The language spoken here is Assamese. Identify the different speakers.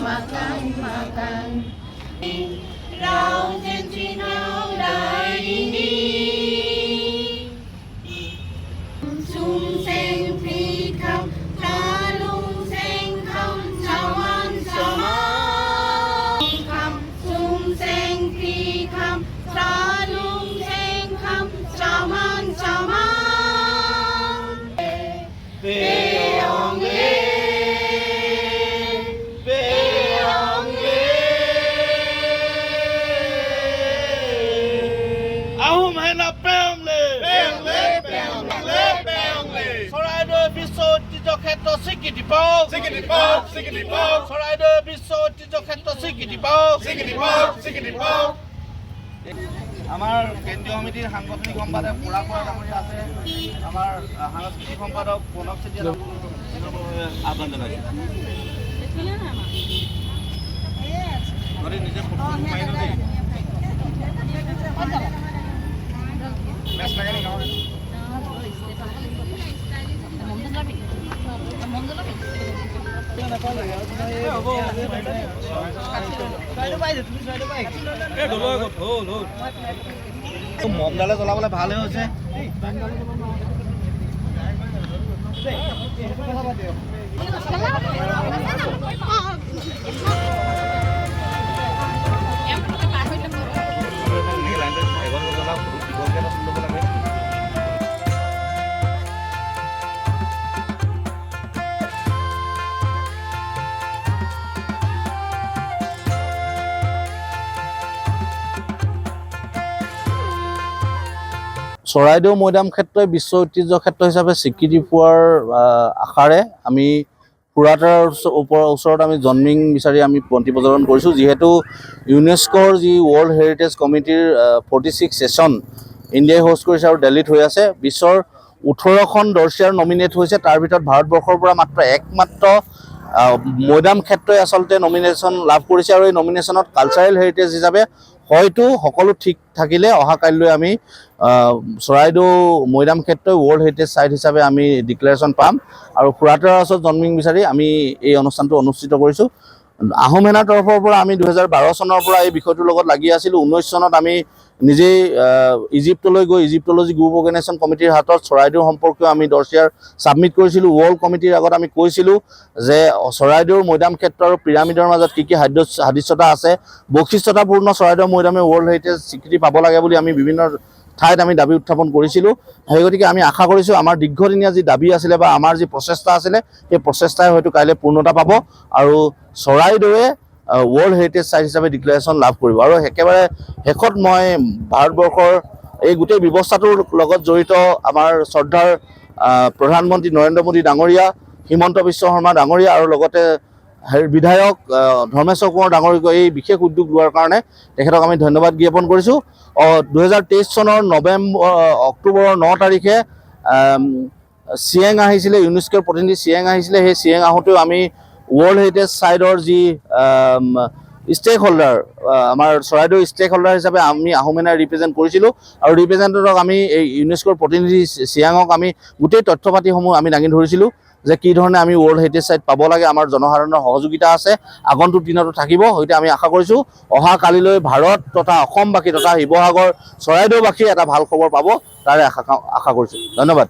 Speaker 1: makan makan Rau Centinau Dai ini Sum Seng Phi Kham Tra Lung Seng Kham Chawan Sama Kham Sum Seng Phi Kham Tra Lung Seng Kham Chawan Sama
Speaker 2: আমাৰ কেন্দ্ৰীয় সমিতিৰ সাংগঠনিক সম্পাদক পুৰাপুৰা ডাঙৰীয়া আছে আমাৰ সাংস্কৃতিক সম্পাদক প্ৰণৱ চেতিয়া আহ্বান জনাইছোঁ নিজে ফটো মাৰি দেই মেচ লাগে নেকি মমডালে জ্বলাবলৈ ভালে হৈছে চৰাইদেউ মৈদাম ক্ষেত্ৰই বিশ্ব ঐতিহ্য ক্ষেত্ৰ হিচাপে স্বীকৃতি পোৱাৰ আশাৰে আমি পুৰাতাৰ ওচৰত আমি জন্মিং বিচাৰি আমি বন্তি প্ৰজ্বলন কৰিছোঁ যিহেতু ইউনেস্কোৰ যি ৱৰ্ল্ড হেৰিটেজ কমিটিৰ 46 ছেশ্যন ইণ্ডিয়াই হোষ্ট কৰিছে আৰু দিল্লীত হৈ আছে বিশ্বৰ 18খন দৰ্শিয়াৰ নমিনেট হৈছে তাৰ ভিতৰত ভাৰতবৰ্ষৰ পৰা একমাত্ৰ মৈদাম ক্ষেত্ৰই আচলতে নমিনেশ্যন লাভ কৰিছে আৰু এই নমিনেশ্যনত কালচাৰেল হেৰিটেজ হিচাপে হয়তো সকলো ঠিক থাকিলে অহা কাইলৈ আমি চৰাইদেউ মৈদাম ক্ষেত্ৰই ৱৰ্ল্ড হেৰিটেজ সাইট হিচাপে আমি ডিক্লেৰেশ্যন পাম আৰু পুৰাতাৰ ওচৰত জন্মিং বিচাৰি আমি এই অনুষ্ঠানটো অনুষ্ঠিত কৰিছোঁ আহোম সেনাৰ তৰফৰ পৰা আমি 2012 চনৰ পৰা এই বিষয়টোৰ লগত লাগি আছিলোঁ 19 চনত আমি নিজেই ইজিপ্তলৈ গৈ ইজিপ্টলজি গ্ৰুপ অৰ্গেনাইজেশ্যন কমিটিৰ হাতত চৰাইদেউ সম্পৰ্কীয় আমি দৰ্শিয়াৰ ছাবমিট কৰিছিলোঁ ৱৰ্ল্ড কমিটিৰ আগত আমি কৈছিলোঁ যে চৰাইদেউৰ মৈদাম ক্ষেত্ৰ আৰু পিৰামিডৰ মাজত কি সাদৃশ্যতা আছে বৈশিষ্ট্যতাপূৰ্ণ চৰাইদেউ মৈদামে ৱৰ্ল্ড হেৰিটেজ স্বীকৃতি পাব লাগে বুলি আমি বিভিন্ন ঠাইত আমি দাবী উত্থাপন কৰিছিলোঁ সেই গতিকে আমি আশা কৰিছোঁ আমাৰ দীৰ্ঘদিনীয়া যি দাবী আছিলে বা আমাৰ যি প্ৰচেষ্টা আছিলে সেই প্ৰচেষ্টাই হয়তো কাইলৈ পূৰ্ণতা পাব আৰু চৰাইদেউৱে ৱৰ্ল্ড হেৰিটেজ সাইট হিচাপে ডিক্লেৰেশ্যন লাভ কৰিব আৰু একেবাৰে শেষত মই ভাৰতবৰ্ষৰ এই গোটেই ব্যৱস্থাটোৰ লগত জড়িত আমাৰ শ্ৰদ্ধাৰ প্ৰধানমন্ত্ৰী নৰেন্দ্ৰ মোদী ডাঙৰীয়া হিমন্ত বিশ্ব শৰ্মা ডাঙৰীয়া আৰু লগতে বিধায়ক ধৰ্মেশ্বৰ কোঁৱৰ ডাঙৰীক এই বিশেষ উদ্যোগ লোৱাৰ কাৰণে তেখেতক আমি ধন্যবাদ জ্ঞাপন কৰিছোঁ 2023 চনৰ অক্টোবৰৰ 9 তাৰিখে চিয়েং আহিছিলে ইউনেস্কোৰ প্ৰতিনিধি চিয়েং আহিছিলে সেই চিয়েং আহোঁতেও আমি ৱৰ্ল্ড হেৰিটেজ সাইটৰ যি ষ্টেক হোল্ডাৰ আমাৰ চৰাইদেউ ষ্টেক হোল্ডাৰ হিচাপে আমি আহোম সেনাই ৰিপ্ৰেজেণ্ট কৰিছিলোঁ আৰু ৰিপ্ৰেজেণ্টেটক আমি এই ইউনেস্কোৰ প্ৰতিনিধি চিয়াঙক আমি গোটেই তথ্য পাতিসমূহ আমি দাঙি ধৰিছিলোঁ যে কি ধৰণে আমি ৱৰ্ল্ড হেৰিটেজ সাইট পাব লাগে আমাৰ জনসাধাৰণৰ সহযোগিতা আছে আগন্তুক দিনতো থাকিব হয়তো আমি আশা কৰিছোঁ অহা কালিলৈ ভাৰত তথা অসমবাসী তথা শিৱসাগৰ চৰাইদেউবাসী এটা ভাল খবৰ পাব তাৰে আশা কৰিছোঁ ধন্যবাদ